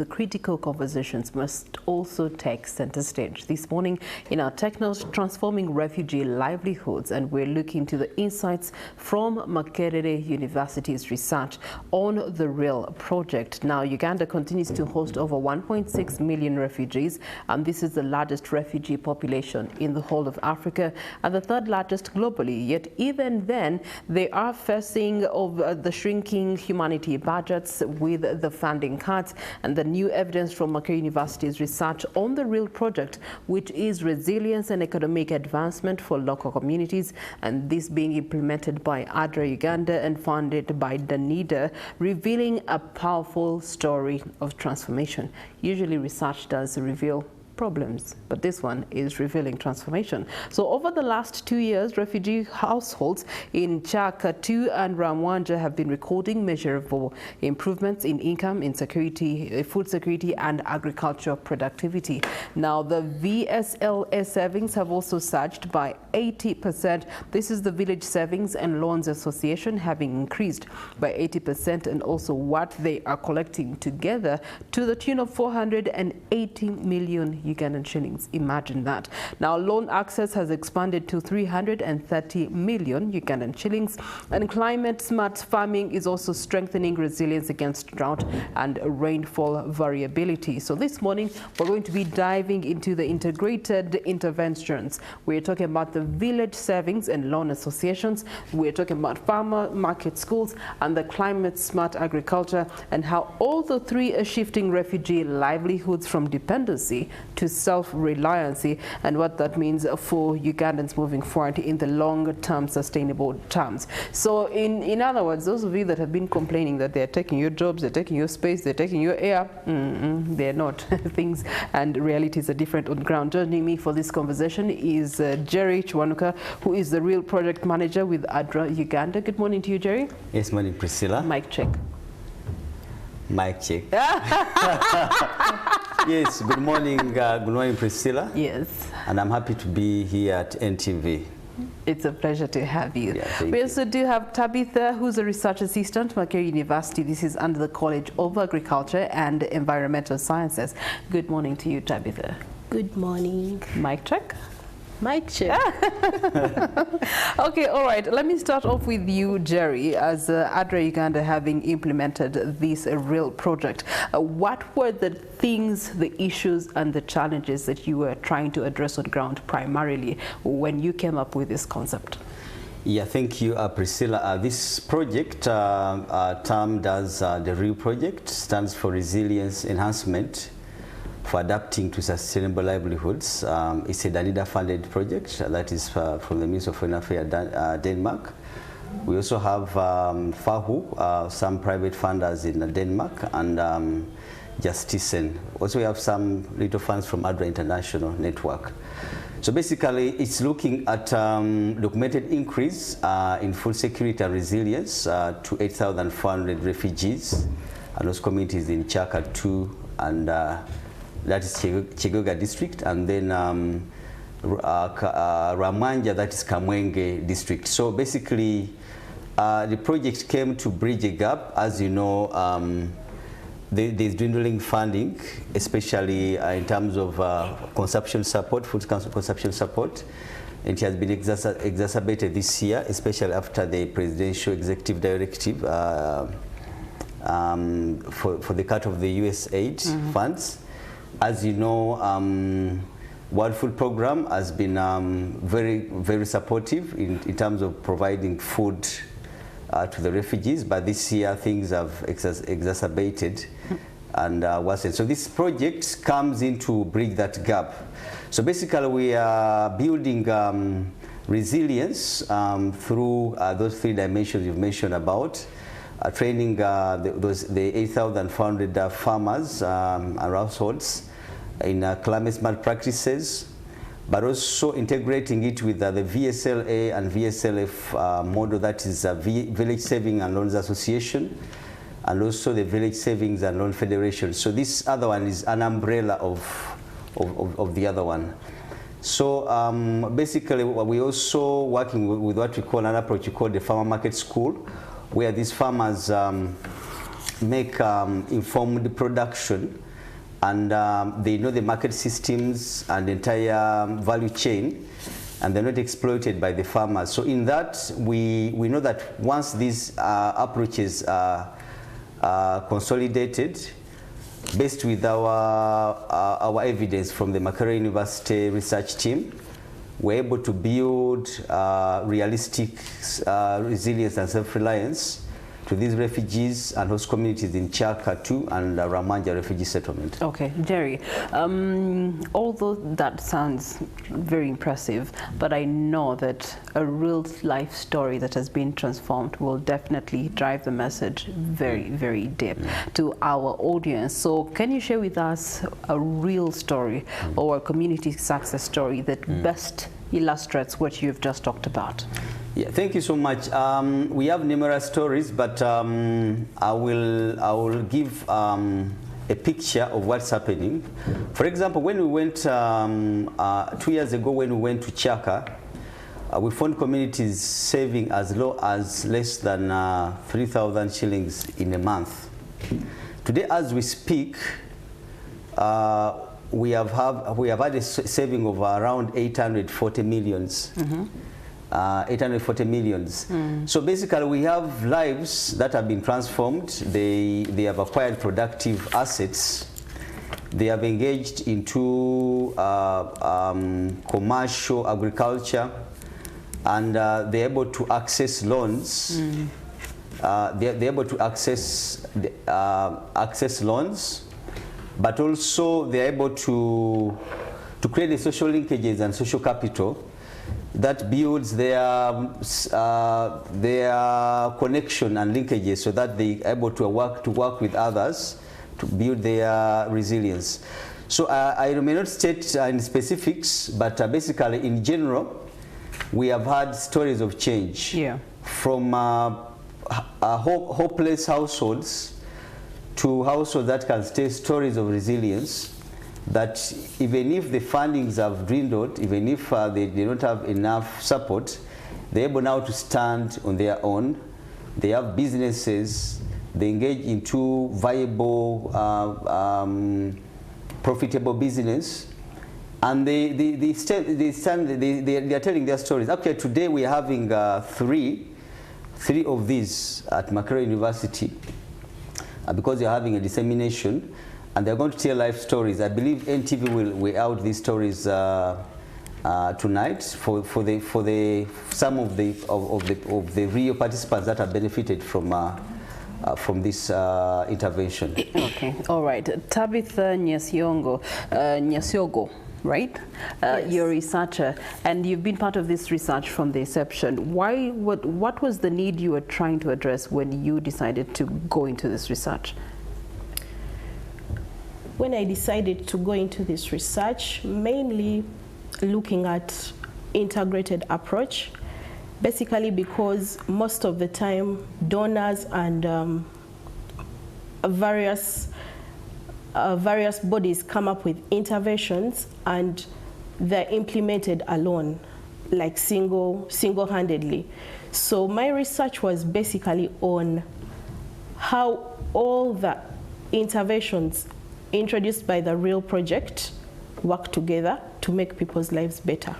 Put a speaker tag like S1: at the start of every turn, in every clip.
S1: The critical conversations must also take center stage. This morning in our Technos Transforming Refugee Livelihoods, and we're looking to the insights from Makerere University's research on the REAL project. Now, Uganda continues to host over 1.6 million refugees, and this is the largest refugee population in the whole of Africa and the third largest globally. Yet even then, they are facing of the shrinking humanity budgets with the funding cuts and the new evidence from Makerere University's research on the REAL project, which is resilience and economic advancement for local communities, and this being implemented by ADRA Uganda and funded by DANIDA, revealing a powerful story of transformation. Usually research does reveal problems, but this one is revealing transformation. So over the last 2 years, refugee households in Chaka 2 and Ramwanja have been recording measurable improvements in income, in security, food security and agricultural productivity. Now, the VSLA savings have also surged by 80%. This is the Village Savings and Loans Association having increased by 80%, and also what they are collecting together to the tune of 480 million Ugandan shillings. Imagine that. Now, loan access has expanded to 330 million Ugandan shillings, and climate smart farming is also strengthening resilience against drought and rainfall variability. So this morning, we're going to be diving into the integrated interventions. We're talking about the Village Savings and Loan Associations. We're talking about farmer market schools and the climate smart agriculture, and how all the three are shifting refugee livelihoods from dependency to self-reliancy, and what that means for Ugandans moving forward in the long-term sustainable terms. So in other words, those of you that have been complaining that they're taking your jobs, they're taking your space, they're taking your air, they're not. Things and realities are different on the ground. Joining me for this conversation is Jerry Chwanuka, who is the REAL project manager with ADRA Uganda. Good morning to you, Jerry.
S2: Yes, morning, Priscilla.
S1: Mic check.
S2: Mic check. Yes, good morning, Priscilla.
S1: Yes.
S2: And I'm happy to be here at NTV.
S1: It's a pleasure to have you.
S2: Yeah,
S1: we also do have Tabitha, who's a research assistant at Makerere University. This is under the College of Agriculture and Environmental Sciences. Good morning to you, Tabitha.
S3: Good morning.
S1: Mic check.
S3: Mic check.
S1: Okay, all right. Let me start off with you, Jerry, as ADRA Uganda having implemented this REAL project. What were the things, the issues and the challenges that you were trying to address on ground primarily when you came up with this concept?
S2: Yeah, thank you, Priscilla. This project, termed as the REAL project, stands for Resilience Enhancement for Adapting to Sustainable Livelihoods. It's a DANIDA-funded project that is from the Ministry of Foreign Affairs, Denmark. We also have FAHU, some private funders in Denmark, and Justisen. Also, we have some little funds from ADRA International Network. So basically, it's looking at documented increase in food security and resilience to 8,400 refugees and those communities in Chaka 2 and that is Chegyoga district, and then Ramwanja, that is Kamwenge district. So basically, the project came to bridge a gap. As you know, there's dwindling funding, especially in terms of consumption support, food consumption support. It has been exacerbated this year, especially after the presidential executive directive for the cut of the USAID funds. As you know, World Food Program has been very supportive in terms of providing food to the refugees, but this year things have exacerbated and worsened. So this project comes in to bridge that gap. So basically, we are building resilience through those three dimensions you've mentioned about. Training the 8,400 farmers and households in climate smart practices, but also integrating it with the VSLA and VSLF model, that is Village Saving and Loans Association, and also the Village Savings and Loan Federation. So this other one is an umbrella of the other one. So basically, we're also working with what we call an approach we call the farmer market school, where these farmers make informed production and they know the market systems and the entire value chain, and they're not exploited by the farmers. So in that, we know that once these approaches are consolidated, based with our evidence from the Makerere University research team, we're able to build realistic resilience and self-reliance to these refugees and host communities in Chaka 2 and Ramanja refugee settlement.
S1: Okay, Jerry, although that sounds very impressive, but I know that a real life story that has been transformed will definitely drive the message very, very deep to our audience. So can you share with us a real story or a community success story that best illustrates what you've just talked about?
S2: Yeah, thank you so much. We have numerous stories, but I will give a picture of what's happening. For example, when we went 2 years ago, when we went to Chaka, we found communities saving as low as less than 3,000 shillings in a month. Today, as we speak, we have had a saving of around 840 millions. 840 millions. So basically we have lives that have been transformed. They have acquired productive assets. They have engaged into commercial agriculture, and they're able to access loans. They're able to access loans, but also they're able to create the social linkages and social capital that builds their connection and linkages, so that they are able to work with others to build their resilience. So I may not state in specifics, but basically in general, we have had stories of change.
S1: Yeah.
S2: From hopeless households to households that can stay, stories of resilience, that even if the fundings have dwindled, even if they don't have enough support, they're able now to stand on their own. They have businesses, they engage into viable, profitable business, and they are telling their stories. Okay, today we are having three of these at Makerere University, because they are having a dissemination. And they're going to tell life stories. I believe NTV will out these stories tonight for some of the real participants that have benefited from this intervention.
S1: Okay, all right. Tabitha Nyasiogo, right?
S3: Yes.
S1: You're a researcher, and you've been part of this research from the inception. What was the need you were trying to address when you decided to go into this research?
S3: When I decided to go into this research, mainly looking at integrated approach, basically because most of the time donors and various bodies come up with interventions and they're implemented alone, like single-handedly. So my research was basically on how all the interventions introduced by the real project work together to make people's lives better.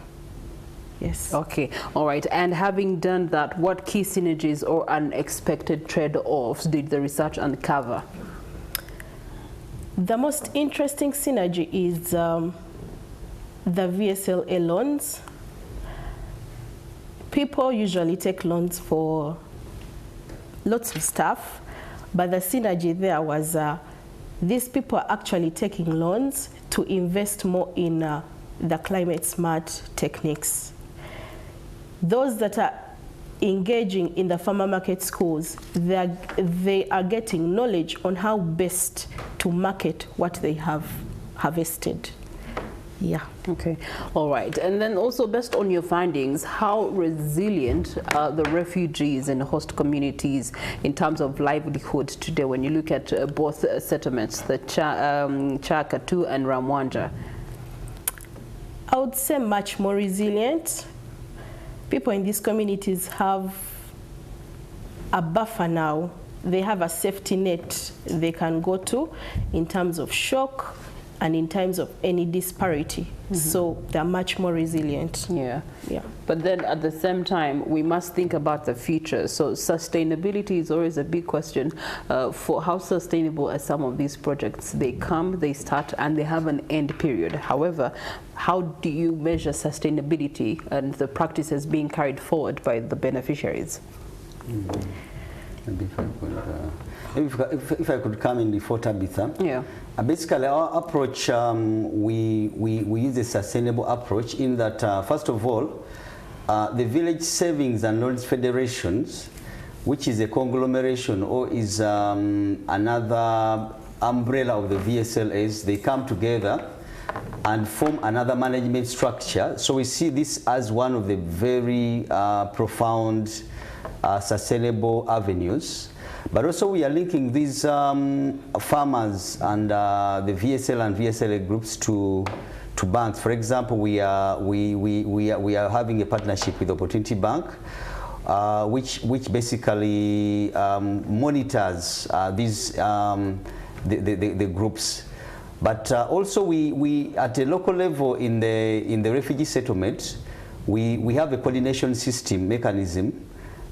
S3: Yes.
S1: Okay, all right. And having done that, what key synergies or unexpected trade-offs did the research uncover?
S3: The most interesting synergy is the VSLA loans. People usually take loans for lots of stuff, but the synergy there was these people are actually taking loans to invest more in the climate smart techniques. Those that are engaging in the farmer market schools, they are getting knowledge on how best to market what they have harvested. Yeah.
S1: Okay, all right. And then also, based on your findings, how resilient are the refugees and host communities in terms of livelihood today when you look at both settlements, the Chaka 2 and Ramwanja?
S3: I would say much more resilient. People in these communities have a buffer now. They have a safety net they can go to in terms of shock, and in times of any disparity. So they're much more resilient.
S1: Yeah.
S3: Yeah.
S1: But then at the same time, we must think about the future. So sustainability is always a big question for how sustainable are some of these projects. They come, they start, and they have an end period. However, how do you measure sustainability and the practices being carried forward by the beneficiaries?
S2: Maybe if I could come in before Tabitha.
S1: Yeah.
S2: Basically, our approach, we use a sustainable approach in that, first of all, the Village Savings and Loans Federations, which is a conglomeration or is another umbrella of the VSLAs, they come together and form another management structure. So we see this as one of the very profound sustainable avenues. But also we are linking these farmers and the VSL and VSLA groups to banks. For example, we are having a partnership with Opportunity Bank, which basically monitors these the groups. But also we at a local level in the refugee settlement, we have a coordination system mechanism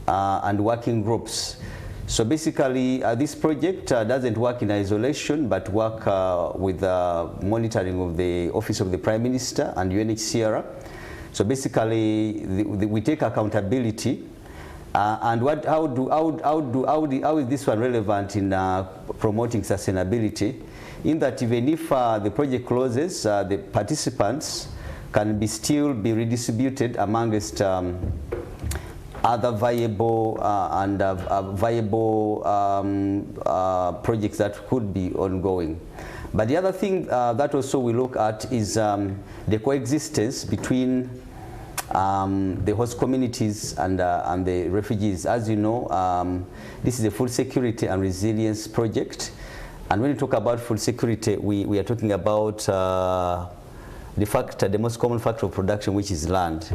S2: and working groups. So basically, this project doesn't work in isolation, but work with monitoring of the Office of the Prime Minister and UNHCR. So basically, we take accountability. And how is this one relevant in promoting sustainability? In that even if the project closes, the participants can still be redistributed amongst other viable projects that could be ongoing. But the other thing that also we look at is the coexistence between the host communities and the refugees. As you know, this is a food security and resilience project. And when we talk about food security, we are talking about the most common factor of production, which is land.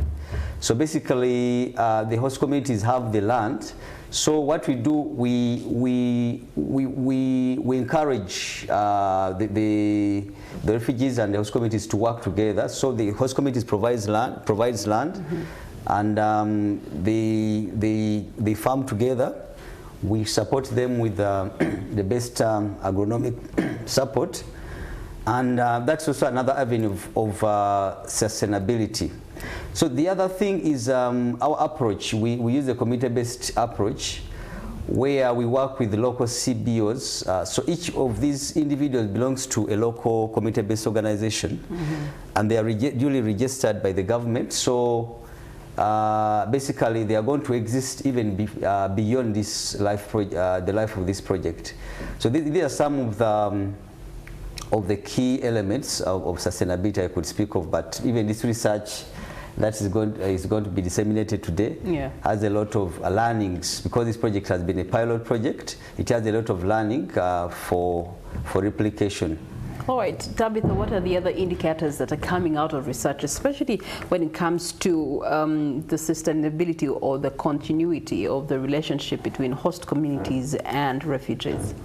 S2: So basically, the host communities have the land. So what we do, we encourage the refugees and the host communities to work together. So the host communities provides land, and they farm together. We support them with the best agronomic support. And that's also another avenue of sustainability. So the other thing is our approach. We use a community-based approach where we work with the local CBOs. So each of these individuals belongs to a local community-based organization, and they are duly registered by the government. So basically, they are going to exist even beyond this life, the life of this project. So these are some of the key elements of sustainability I could speak of, but even this research that is going to be disseminated today has a lot of learnings, because this project has been a pilot project. It has a lot of learning for replication.
S1: All right, Tabitha, what are the other indicators that are coming out of research, especially when it comes to the sustainability or the continuity of the relationship between host communities and refugees?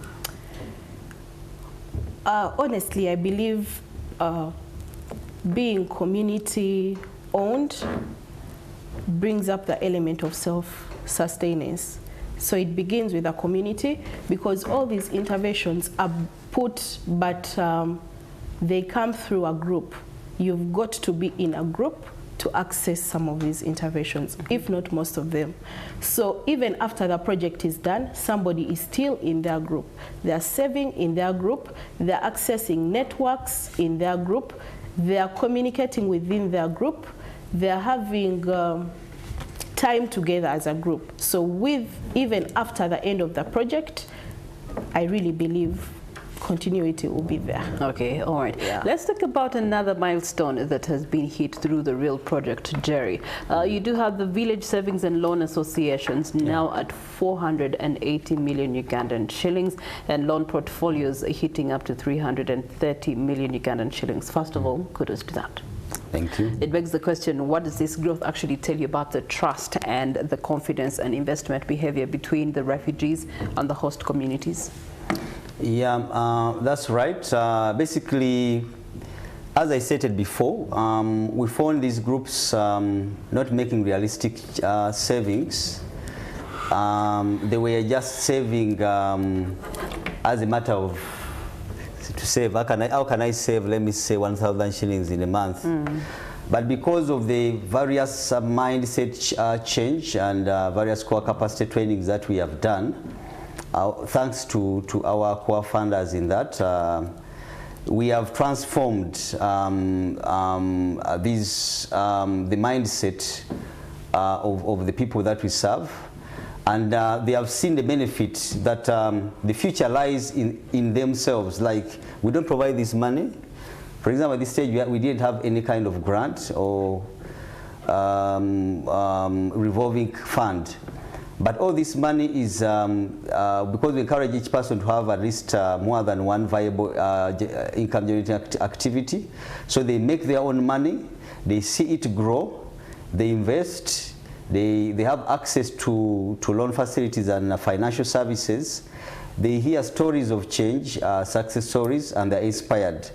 S3: Honestly, I believe being community-owned brings up the element of self-sustenance. So it begins with a community, because all these interventions are put, but they come through a group. You've got to be in a group to access some of these interventions, if not most of them. So even after the project is done, somebody is still in their group. They're saving in their group, they're accessing networks in their group, they're communicating within their group, they're having time together as a group. So even after the end of the project, I really believe continuity will be there.
S1: Okay, all right.
S3: Yeah.
S1: Let's talk about another milestone that has been hit through the real project, Jerry. You do have the Village Savings and Loan Associations now at 480 million Ugandan shillings, and loan portfolios hitting up to 330 million Ugandan shillings. First of all, kudos to that.
S2: Thank you.
S1: It begs the question, what does this growth actually tell you about the trust and the confidence and investment behavior between the refugees and the host communities?
S2: Yeah, that's right. Basically, as I stated before, we found these groups not making realistic savings. They were just saving as a matter of to save. How can I save, let me say, 1,000 shillings in a month? But because of the various mindset change and various core capacity trainings that we have done, thanks to our core funders in that, we have transformed the mindset of the people that we serve. And they have seen the benefit that the future lies in themselves. Like, we don't provide this money. For example, at this stage, we didn't have any kind of grant or revolving fund. But all this money is because we encourage each person to have at least more than one viable income generating activity. So they make their own money, they see it grow, they invest, they have access to loan facilities and financial services. They hear stories of change, success stories, and they're inspired.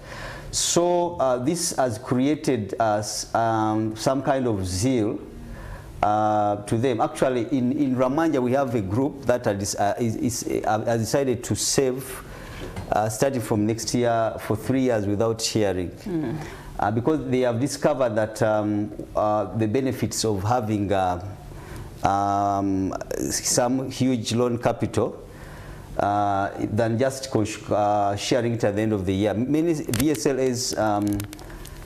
S2: So this has created some kind of zeal to them. Actually, in Ramanja, we have a group that has decided to save, starting from next year, for 3 years without sharing. Because they have discovered that the benefits of having some huge loan capital than just sharing it at the end of the year. Many VSLAs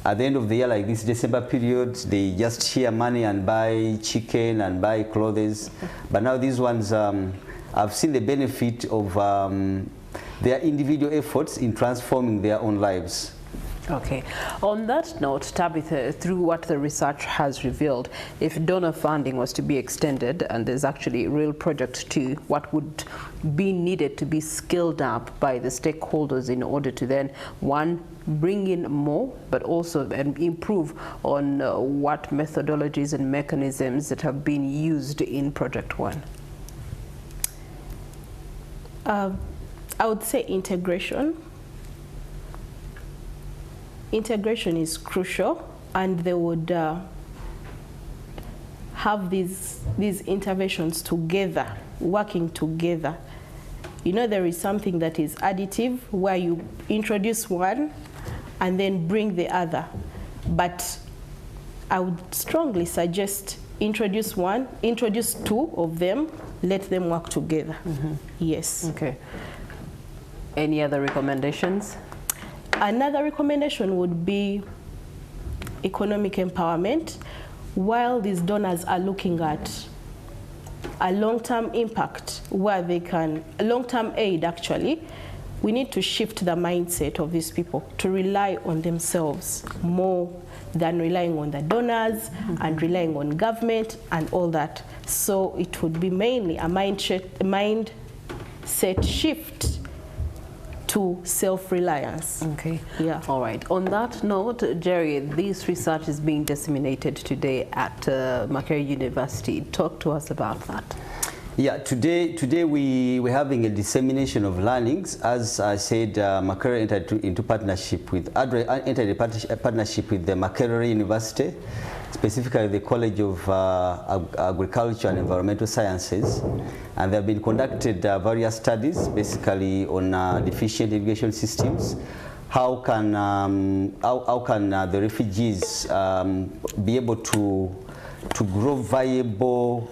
S2: at the end of the year, like this December period, they just share money and buy chicken and buy clothes. But now these ones have seen the benefit of their individual efforts in transforming their own lives.
S1: Okay. On that note, Tabitha, through what the research has revealed, if donor funding was to be extended, and there's actually a real project to what would be needed to be scaled up by the stakeholders in order to then, one, bring in more, but also improve on what methodologies and mechanisms that have been used in Project One?
S3: I would say integration. Integration is crucial, and they would have these interventions together, working together. You know, there is something that is additive, where you introduce one and then bring the other. But I would strongly suggest introduce one, introduce two of them, let them work together. Yes.
S1: Okay. Any other recommendations?
S3: Another recommendation would be economic empowerment. While these donors are looking at a long-term impact, where they can, long-term aid actually, we need to shift the mindset of these people to rely on themselves more than relying on the donors and relying on government and all that. So it would be mainly a mindset shift to self-reliance.
S1: Okay.
S3: Yeah.
S1: All right. On that note, Jerry, this research is being disseminated today at Makerere University. Talk to us about that.
S2: Yeah, today we're having a dissemination of learnings. As I said, Makerere entered into partnership with the Makerere University, specifically the College of Agriculture and Environmental Sciences, and there have been conducted various studies, basically on deficient irrigation systems. How can the refugees be able to grow viable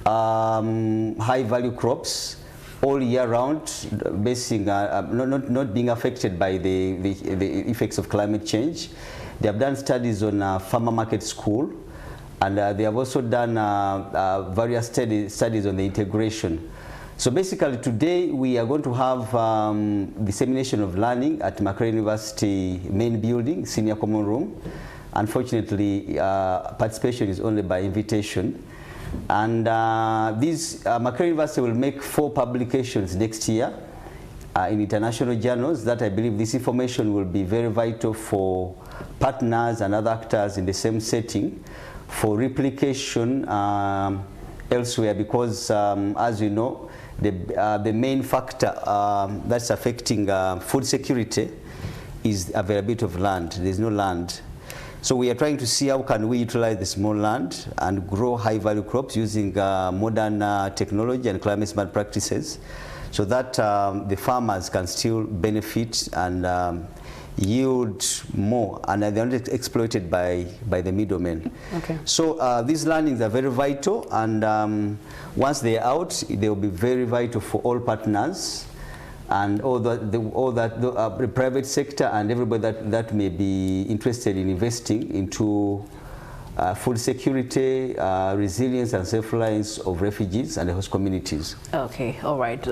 S2: high-value crops all year round, not being affected by the effects of climate change. They have done studies on farmer market school, and they have also done various studies on the integration. So basically today we are going to have dissemination of learning at Makerere University main building, senior common room. Unfortunately, participation is only by invitation. And Makerere University will make 4 publications next year in international journals. That I believe this information will be very vital for partners and other actors in the same setting for replication elsewhere, because as you know, the main factor that's affecting food security is availability of land. There's no land. So we are trying to see how can we utilize the small land and grow high-value crops using modern technology and climate-smart practices, so that the farmers can still benefit and yield more, and they're not exploited by the middlemen. Okay. So these learnings are very vital, and once they're out, they will be very vital for all partners and all the private sector and everybody that may be interested in investing into food security, resilience and self-reliance of refugees and the host communities. Okay, all right.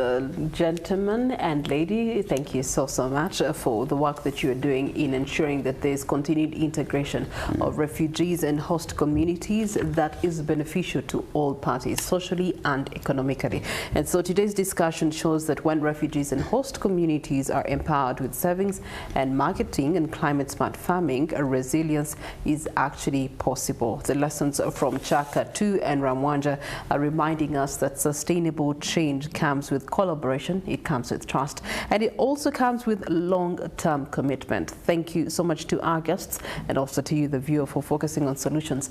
S2: Gentlemen and lady, thank you so much for the work that you are doing in ensuring that there's continued integration of refugees and host communities that is beneficial to all parties, socially and economically. And so today's discussion shows that when refugees and host communities are empowered with savings and marketing and climate-smart farming, a resilience is actually possible. The lessons from Chaka 2 and Ramwanja are reminding us that sustainable change comes with collaboration, it comes with trust, and it also comes with long-term commitment. Thank you so much to our guests and also to you, the viewer, for focusing on solutions